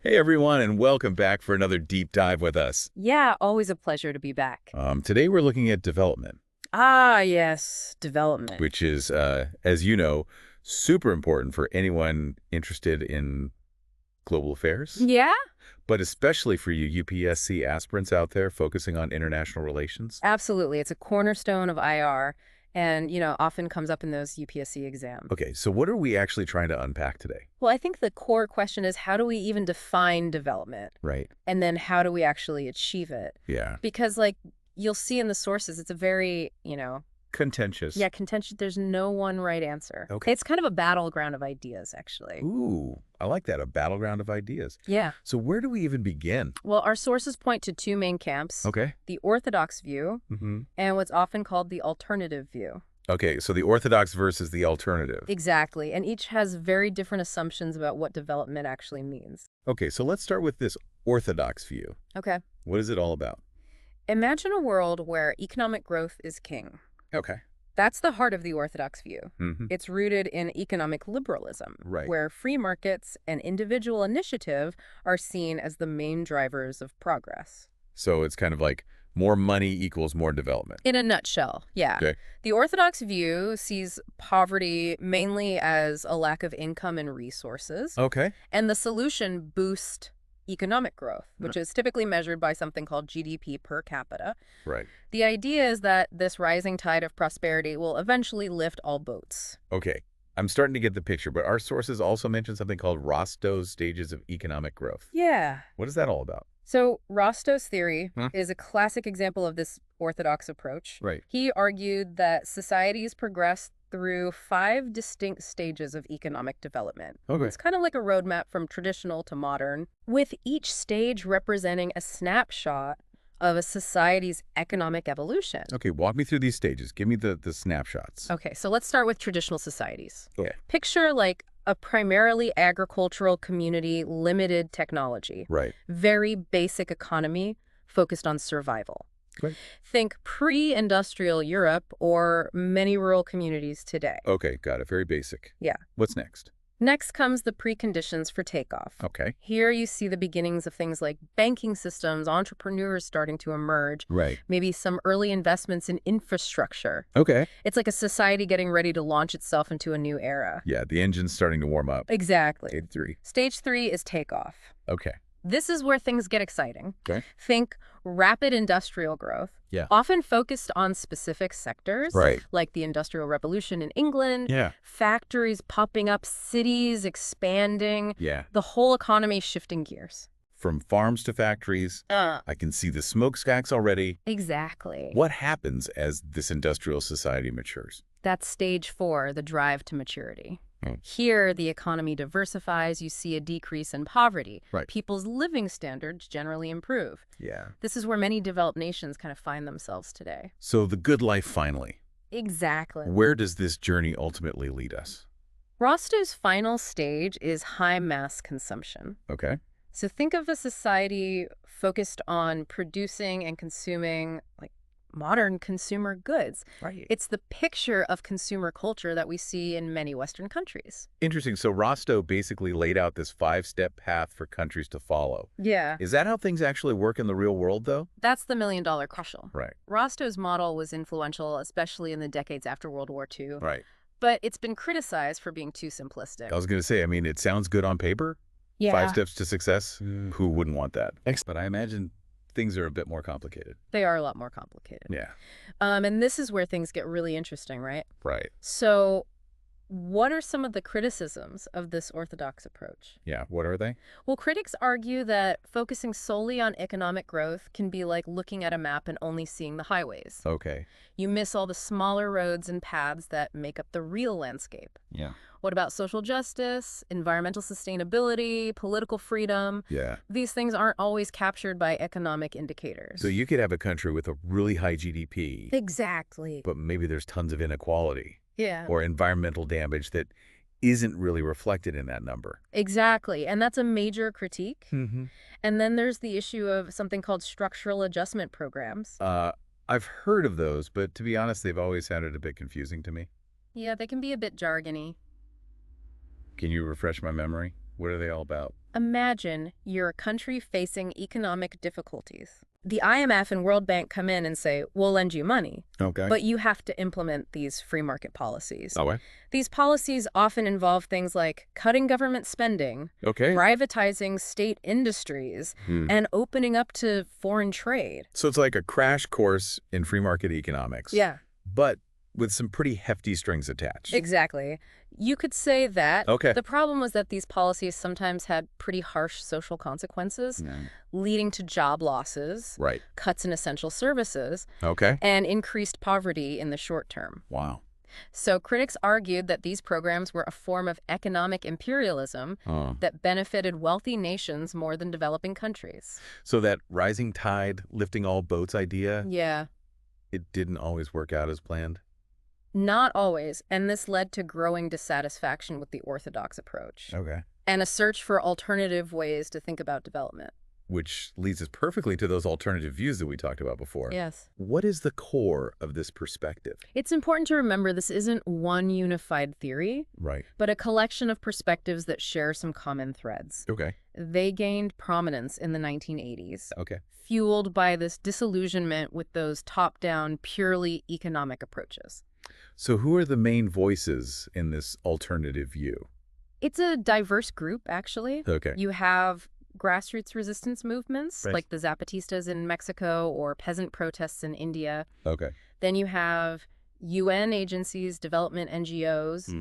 Hey everyone, and welcome back for another deep dive with us. Yeah, always a pleasure to be back. Today we're looking at development, Ah, yes, development. which is, as you know, super important for anyone interested in global affairs, Yeah, but especially for you UPSC aspirants out there focusing on international relations. absolutely. It's a cornerstone of IR and, often comes up in those UPSC exams. Okay, so what are we actually trying to unpack today? Well, I think the core question is how do we even define development? Right. And then how do we actually achieve it? Yeah. Because, you'll see in the sources, it's a very, Contentious. yeah, contentious. There's no one right answer. Okay. It's kind of a battleground of ideas, actually. Ooh, I like that, a battleground of ideas. Yeah. So where do we even begin? Well, our sources point to two main camps, Okay. the orthodox view and what's often called the alternative view. Okay, so the orthodox versus the alternative. Exactly, and each has very different assumptions about what development actually means. Okay, so let's start with this orthodox view. Okay. What is it all about? Imagine a world where economic growth is king. Okay. That's the heart of the orthodox view. Mm-hmm. It's rooted in economic liberalism, Right. where free markets and individual initiative are seen as the main drivers of progress. So it's kind of like more money equals more development. In a nutshell, yeah. Okay. The orthodox view sees poverty mainly as a lack of income and resources, Okay. and the solution boost economic growth, which is typically measured by something called GDP per capita. Right. The idea is that this rising tide of prosperity will eventually lift all boats. Okay. I'm starting to get the picture, but our sources also mention something called Rostow's stages of economic growth. Yeah. What is that all about? So Rostow's theory Huh? is a classic example of this orthodox approach. Right. He argued that societies progress through 5 distinct stages of economic development. Okay. It's kind of like a roadmap from traditional to modern, with each stage representing a snapshot of a society's economic evolution. Okay, walk me through these stages. Give me the snapshots. Okay, so let's start with traditional societies. Okay. Picture like a primarily agricultural community, limited technology, Right. very basic economy focused on survival. Great. Think pre-industrial Europe or many rural communities today. Okay, got it. Very basic. Yeah. What's next? Next comes the preconditions for takeoff. Okay. Here you see the beginnings of things like banking systems, entrepreneurs starting to emerge, Right. maybe some early investments in infrastructure. Okay. It's like a society getting ready to launch itself into a new era. Yeah, the engine's starting to warm up. Exactly. Stage 3. Stage 3 is takeoff. Okay. This is where things get exciting. Okay. Think rapid industrial growth, Yeah. often focused on specific sectors, Right. like the Industrial Revolution in England, Yeah. factories popping up, cities expanding, Yeah. the whole economy shifting gears. From farms to factories, I can see the smokestacks already. Exactly. What happens as this industrial society matures? That's stage 4, the drive to maturity. Hmm. Here, the economy diversifies, you see a decrease in poverty. Right. People's living standards generally improve. Yeah. This is where many developed nations kind of find themselves today. So the good life finally. Exactly. Where does this journey ultimately lead us? Rostow's final stage is high mass consumption. Okay. So think of a society focused on producing and consuming modern consumer goods. Right. It's the picture of consumer culture that we see in many Western countries. Interesting. So Rostow basically laid out this 5-step path for countries to follow. Yeah. Is that how things actually work in the real world, though? That's the million-dollar question. Right. Rostow's model was influential, especially in the decades after World War II, Right. but it's been criticized for being too simplistic. I was going to say, I mean, it sounds good on paper. Yeah. 5 steps to success. Who wouldn't want that? But I imagine things are a bit more complicated. They are a lot more complicated. Yeah. And this is where things get really interesting, right? Right. So what are some of the criticisms of this orthodox approach? Yeah. What are they? Well, critics argue that focusing solely on economic growth can be like looking at a map and only seeing the highways. Okay. You miss all the smaller roads and paths that make up the real landscape. Yeah. What about social justice, environmental sustainability, political freedom? Yeah. These things aren't always captured by economic indicators. So you could have a country with a really high GDP, Exactly. but maybe there's tons of inequality Yeah. or environmental damage that isn't really reflected in that number. Exactly. And that's a major critique. Mm-hmm. And then there's the issue of something called structural adjustment programs. I've heard of those, but to be honest, they've always sounded a bit confusing to me. Yeah, they can be a bit jargony. Can you refresh my memory? What are they all about? Imagine you're a country facing economic difficulties. The IMF and World Bank come in and say, we'll lend you money, Okay. but you have to implement these free market policies. Oh, what? These policies often involve things like cutting government spending, Okay. privatizing state industries, and opening up to foreign trade. So it's like a crash course in free market economics. Yeah, But with some pretty hefty strings attached. exactly. You could say that. Okay. The problem was that these policies sometimes had pretty harsh social consequences, leading to job losses, Right. cuts in essential services, Okay. and increased poverty in the short term. Wow. So critics argued that these programs were a form of economic imperialism that benefited wealthy nations more than developing countries. So that rising tide, lifting all boats idea, Yeah. it didn't always work out as planned? Not always, and this led to growing dissatisfaction with the orthodox approach Okay. and a search for alternative ways to think about development. Which leads us perfectly to those alternative views that we talked about before. Yes. What is the core of this perspective? It's important to remember this isn't one unified theory, Right. but a collection of perspectives that share some common threads. Okay. They gained prominence in the 1980s, Okay. fueled by this disillusionment with those top-down, purely economic approaches. So who are the main voices in this alternative view? It's a diverse group, actually. Okay. You have grassroots resistance movements, Right. like the Zapatistas in Mexico or peasant protests in India. Okay. Then you have UN agencies, development NGOs,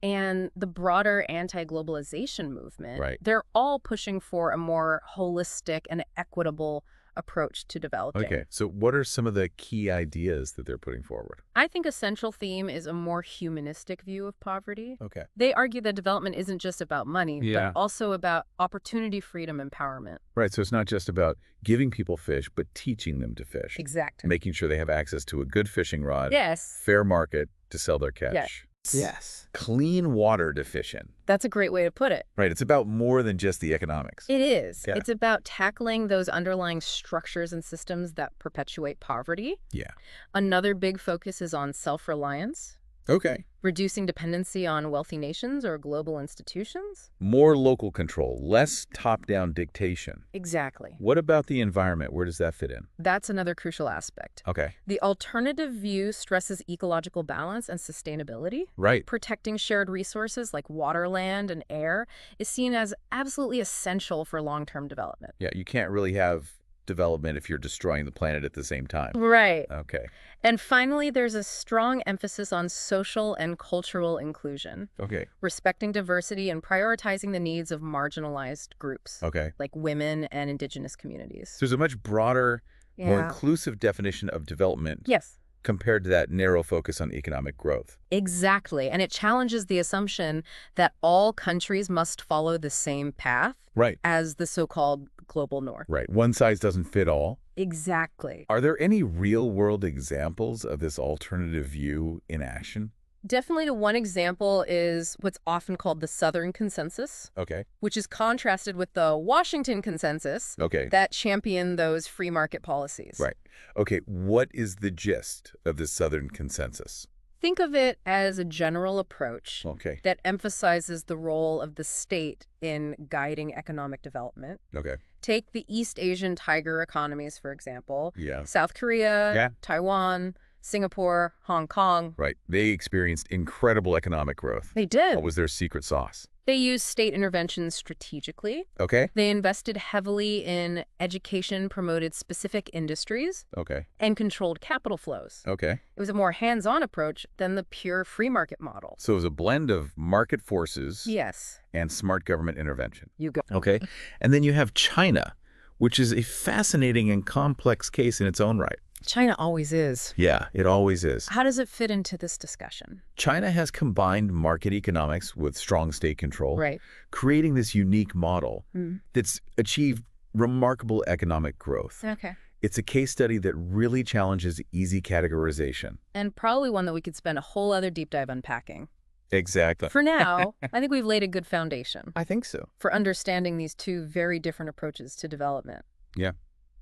and the broader anti-globalization movement. Right. They're all pushing for a more holistic and equitable approach to developing. Okay. So what are some of the key ideas that they're putting forward? I think a central theme is a more humanistic view of poverty. Okay. They argue that development isn't just about money, Yeah. but also about opportunity, freedom, empowerment. Right. So it's not just about giving people fish, but teaching them to fish. Exactly. Making sure they have access to a good fishing rod. Yes. Fair market to sell their catch. Yeah. Yes. Clean water to fish in. That's a great way to put it. Right. It's about more than just the economics. It is. Yeah. It's about tackling those underlying structures and systems that perpetuate poverty. Yeah. Another big focus is on self-reliance, Okay. reducing dependency on wealthy nations or global institutions. More local control, less top-down dictation. Exactly. What about the environment? Where does that fit in? That's another crucial aspect. Okay. The alternative view stresses ecological balance and sustainability. Right. Protecting shared resources like water, land, and air is seen as absolutely essential for long-term development. Yeah, you can't really have development if you're destroying the planet at the same time. Right. Okay. And finally, there's a strong emphasis on social and cultural inclusion, Okay. respecting diversity and prioritizing the needs of marginalized groups, Okay. like women and indigenous communities. So there's a much broader, more inclusive definition of development Yes. compared to that narrow focus on economic growth. Exactly. And it challenges the assumption that all countries must follow the same path Right. as the so-called global north. Right. One size doesn't fit all. Exactly. Are there any real-world examples of this alternative view in action? Definitely one example is what's often called the Southern Consensus, Okay. which is contrasted with the Washington Consensus Okay. that championed those free market policies. Right. Okay. What is the gist of the Southern Consensus? Think of it as a general approach Okay. that emphasizes the role of the state in guiding economic development. Okay. Take the East Asian tiger economies, for example. Yeah. South Korea, Yeah. Taiwan, Singapore, Hong Kong. Right. They experienced incredible economic growth. They did. What was their secret sauce? They used state interventions strategically. Okay. They invested heavily in education, promoted specific industries, Okay. and controlled capital flows. Okay. It was a more hands-on approach than the pure free market model. So it was a blend of market forces Yes. and smart government intervention. You go. Okay. And then you have China, which is a fascinating and complex case in its own right. China always is. Yeah, it always is. How does it fit into this discussion? China has combined market economics with strong state control, Right. creating this unique model that's achieved remarkable economic growth. Okay. It's a case study that really challenges easy categorization. And probably one that we could spend a whole other deep dive unpacking. Exactly. For now, I think we've laid a good foundation I think so. for understanding these two very different approaches to development. Yeah.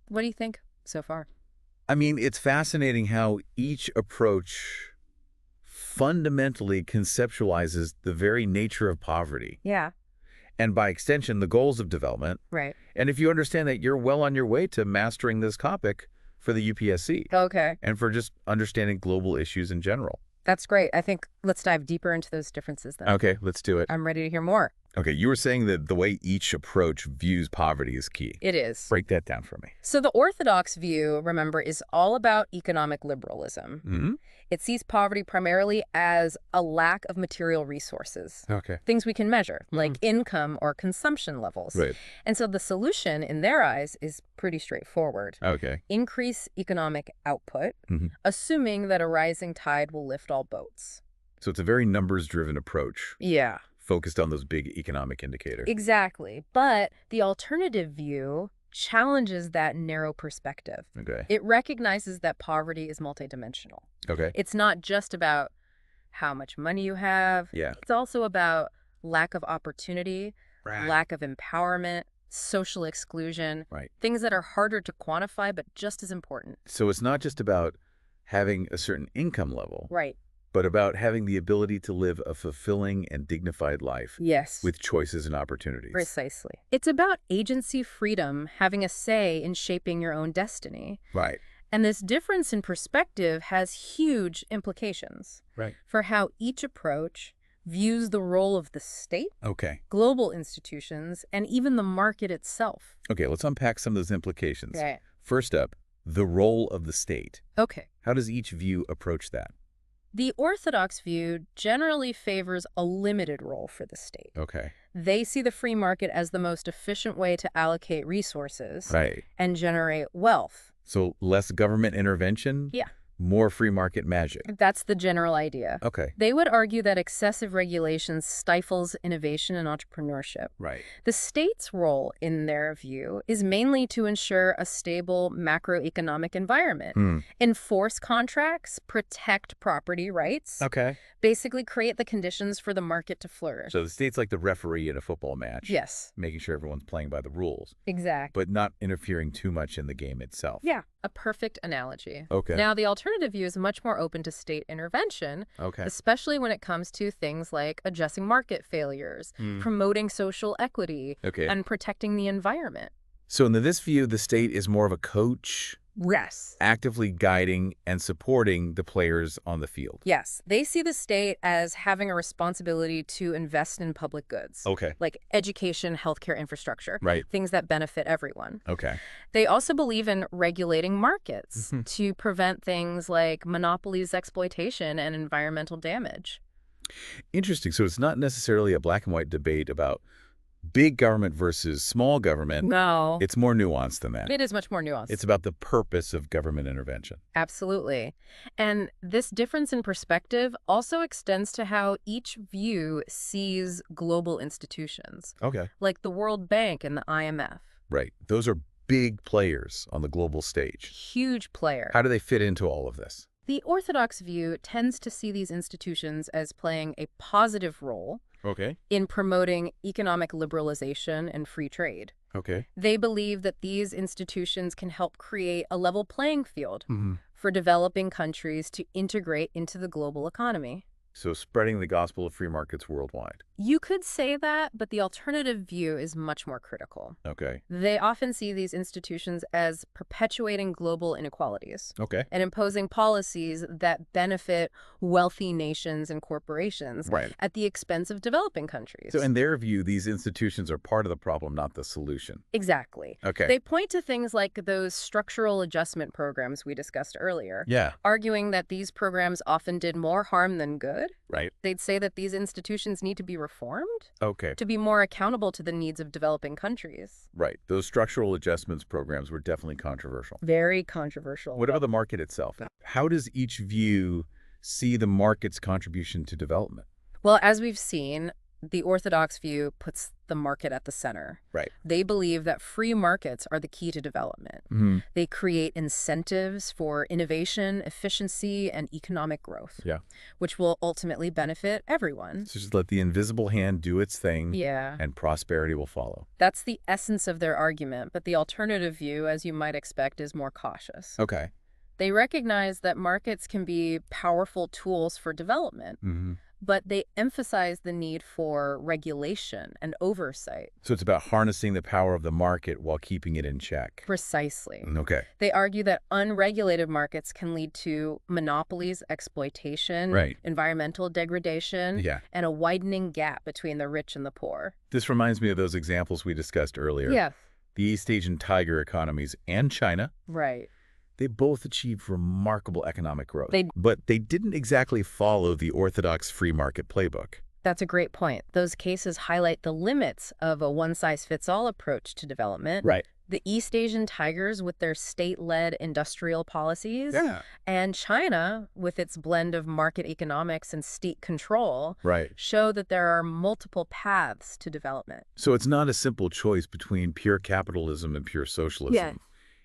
What do you think so far? I mean, it's fascinating how each approach fundamentally conceptualizes the very nature of poverty. Yeah. and by extension, the goals of development. Right. And if you understand that, you're well on your way to mastering this topic for the UPSC Okay. and for just understanding global issues in general. That's great. I think let's dive deeper into those differences then. Okay, let's do it. I'm ready to hear more. Okay, you were saying that the way each approach views poverty is key. It is. Break that down for me. So the orthodox view, remember, is all about economic liberalism. Mm-hmm. It sees poverty primarily as a lack of material resources, Okay. things we can measure, like income or consumption levels. Right. And so the solution, in their eyes, is pretty straightforward. Okay. Increase economic output, Mm-hmm. assuming that a rising tide will lift all boats. So it's a very numbers-driven approach, Yeah, focused on those big economic indicators. exactly. But the alternative view challenges that narrow perspective. Okay. It recognizes that poverty is multidimensional. Okay. It's not just about how much money you have. Yeah. It's also about lack of opportunity, Right. lack of empowerment, social exclusion, Right. things that are harder to quantify but just as important. So it's not just about having a certain income level, Right. but about having the ability to live a fulfilling and dignified life Yes. with choices and opportunities. Precisely. It's about agency freedom, having a say in shaping your own destiny. Right. And this difference in perspective has huge implications Right. for how each approach views the role of the state, Okay. global institutions, and even the market itself. Okay, let's unpack some of those implications. Right. First up, the role of the state. Okay. How does each view approach that? The orthodox view generally favors a limited role for the state. Okay. They see the free market as the most efficient way to allocate resources Right. and generate wealth. So less government intervention? Yeah. More free market magic. That's the general idea. Okay. They would argue that excessive regulation stifles innovation and entrepreneurship. Right. The state's role, in their view, is mainly to ensure a stable macroeconomic environment, enforce contracts, protect property rights, Okay. basically create the conditions for the market to flourish. So the state's like the referee in a football match. Yes, Making sure everyone's playing by the rules, exactly. but not interfering too much in the game itself. Yeah, a perfect analogy. Okay. Now, the alternative view is much more open to state intervention, Okay. especially when it comes to things like addressing market failures, promoting social equity, Okay. and protecting the environment. So in this view, the state is more of a coach, Yes. actively guiding and supporting the players on the field. Yes, they see the state as having a responsibility to invest in public goods, Okay. like education, healthcare infrastructure, Right. things that benefit everyone. Okay. They also believe in regulating markets to prevent things like monopolies, exploitation, and environmental damage. Interesting. So it's not necessarily a black and white debate about big government versus small government. No, It's more nuanced than that. it is much more nuanced. It's about the purpose of government intervention. Absolutely. And this difference in perspective also extends to how each view sees global institutions, Okay. like the World Bank and the IMF. Right. Those are big players on the global stage. Huge player. How do they fit into all of this? The orthodox view tends to see these institutions as playing a positive role Okay. in promoting economic liberalization and free trade. Okay. They believe that these institutions can help create a level playing field Mm-hmm. for developing countries to integrate into the global economy. So spreading the gospel of free markets worldwide. You could say that, but the alternative view is much more critical. Okay. They often see these institutions as perpetuating global inequalities Okay. and imposing policies that benefit wealthy nations and corporations Right. at the expense of developing countries. So in their view, these institutions are part of the problem, not the solution. Exactly. Okay. They point to things like those structural adjustment programs we discussed earlier, Yeah. arguing that these programs often did more harm than good. Right. They'd say that these institutions need to be reformed Okay. to be more accountable to the needs of developing countries. Right. Those structural adjustments programs were definitely controversial. Very controversial. What about the market itself? How does each view see the market's contribution to development? Well, as we've seen, the orthodox view puts the market at the center. Right. They believe that free markets are the key to development. Mm-hmm. They create incentives for innovation, efficiency, and economic growth, Yeah. which will ultimately benefit everyone. So just let the invisible hand do its thing, Yeah, and prosperity will follow. that's the essence of their argument, but the alternative view, as you might expect, is more cautious. Okay. They recognize that markets can be powerful tools for development, Mm-hmm. but they emphasize the need for regulation and oversight. So it's about harnessing the power of the market while keeping it in check. Precisely. Okay. They argue that unregulated markets can lead to monopolies, exploitation, Right. environmental degradation, Yeah. and a widening gap between the rich and the poor. This reminds me of those examples we discussed earlier. Yeah. The East Asian tiger economies and China, Right. they both achieved remarkable economic growth. They- But they didn't exactly follow the orthodox free market playbook. That's a great point. Those cases highlight the limits of a one-size-fits-all approach to development. Right. The East Asian tigers with their state-led industrial policies, Yeah. and China with its blend of market economics and state control Right. show that there are multiple paths to development. So it's not a simple choice between pure capitalism and pure socialism. Yeah.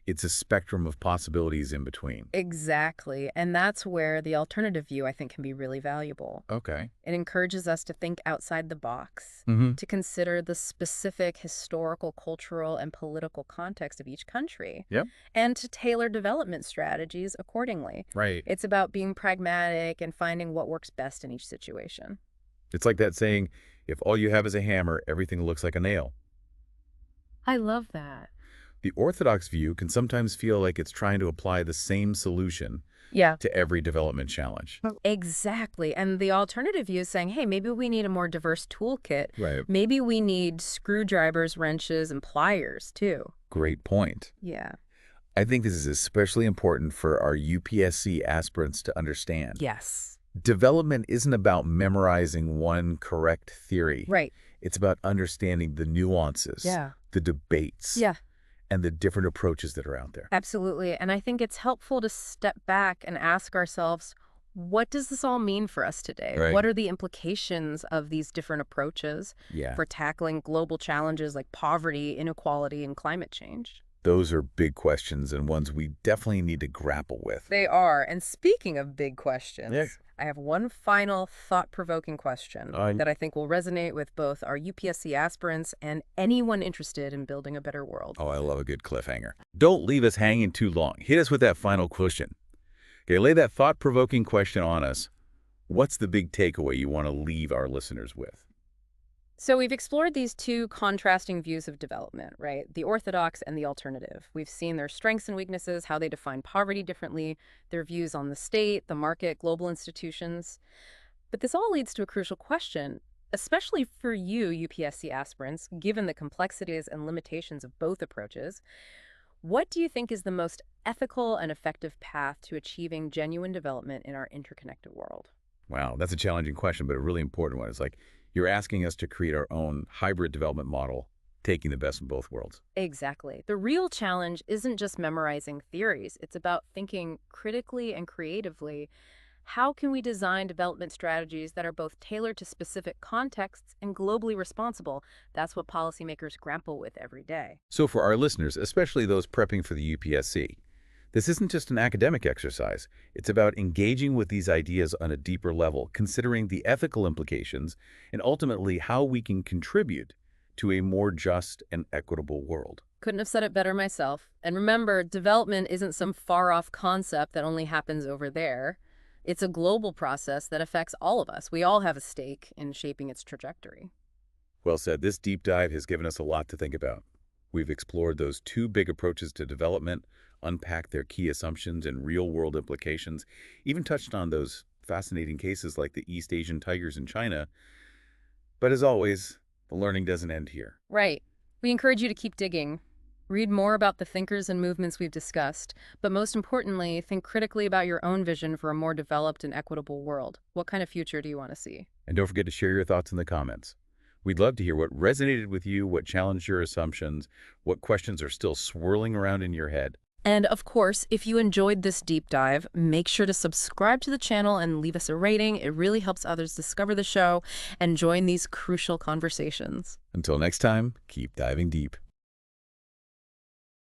It's a spectrum of possibilities in between. Exactly. And that's where the alternative view, I think, can be really valuable. Okay. It encourages us to think outside the box, Mm-hmm. to consider the specific historical, cultural, and political context of each country, Yep. and to tailor development strategies accordingly. Right. It's about being pragmatic and finding what works best in each situation. It's like that saying, if all you have is a hammer, everything looks like a nail. I love that. The orthodox view can sometimes feel like it's trying to apply the same solution Yeah. to every development challenge. Exactly. And the alternative view is saying, hey, maybe we need a more diverse toolkit. Right. Maybe we need screwdrivers, wrenches, and pliers, too. Great point. Yeah. I think this is especially important for our UPSC aspirants to understand. Yes. Development isn't about memorizing one correct theory. Right. It's about understanding the nuances, Yeah. the debates, Yeah. and the different approaches that are out there. Absolutely. And I think it's helpful to step back and ask ourselves, what does this all mean for us today? Right. What are the implications of these different approaches Yeah. for tackling global challenges like poverty, inequality, and climate change? Those are big questions and ones we definitely need to grapple with. They are. And speaking of big questions, Yeah. I have one final thought-provoking question that I think will resonate with both our UPSC aspirants and anyone interested in building a better world. Oh, I love a good cliffhanger. Don't leave us hanging too long. Hit us with that final question. Okay, lay that thought-provoking question on us. What's the big takeaway you want to leave our listeners with? So we've explored these two contrasting views of development, right? The orthodox and the alternative. We've seen their strengths and weaknesses, how they define poverty differently, their views on the state, the market, global institutions. But this all leads to a crucial question, especially for you, UPSC aspirants, given the complexities and limitations of both approaches. What do you think is the most ethical and effective path to achieving genuine development in our interconnected world? Wow, that's a challenging question, but a really important one. It's like you're asking us to create our own hybrid development model, taking the best of both worlds. Exactly. The real challenge isn't just memorizing theories. It's about thinking critically and creatively. How can we design development strategies that are both tailored to specific contexts and globally responsible? That's what policymakers grapple with every day. So for our listeners, especially those prepping for the UPSC, this isn't just an academic exercise. It's about engaging with these ideas on a deeper level, considering the ethical implications, and ultimately how we can contribute to a more just and equitable world. Couldn't have said it better myself. And remember, development isn't some far-off concept that only happens over there. It's a global process that affects all of us. We all have a stake in shaping its trajectory. Well said. This deep dive has given us a lot to think about. We've explored those two big approaches to development, unpacked their key assumptions and real-world implications, even touched on those fascinating cases like the East Asian tigers in China. But as always, the learning doesn't end here. Right. We encourage you to keep digging. Read more about the thinkers and movements we've discussed, but most importantly, think critically about your own vision for a more developed and equitable world. What kind of future do you want to see? And don't forget to share your thoughts in the comments. We'd love to hear what resonated with you, what challenged your assumptions, what questions are still swirling around in your head. And of course, if you enjoyed this deep dive, make sure to subscribe to the channel and leave us a rating. It really helps others discover the show and join these crucial conversations. Until next time, keep diving deep.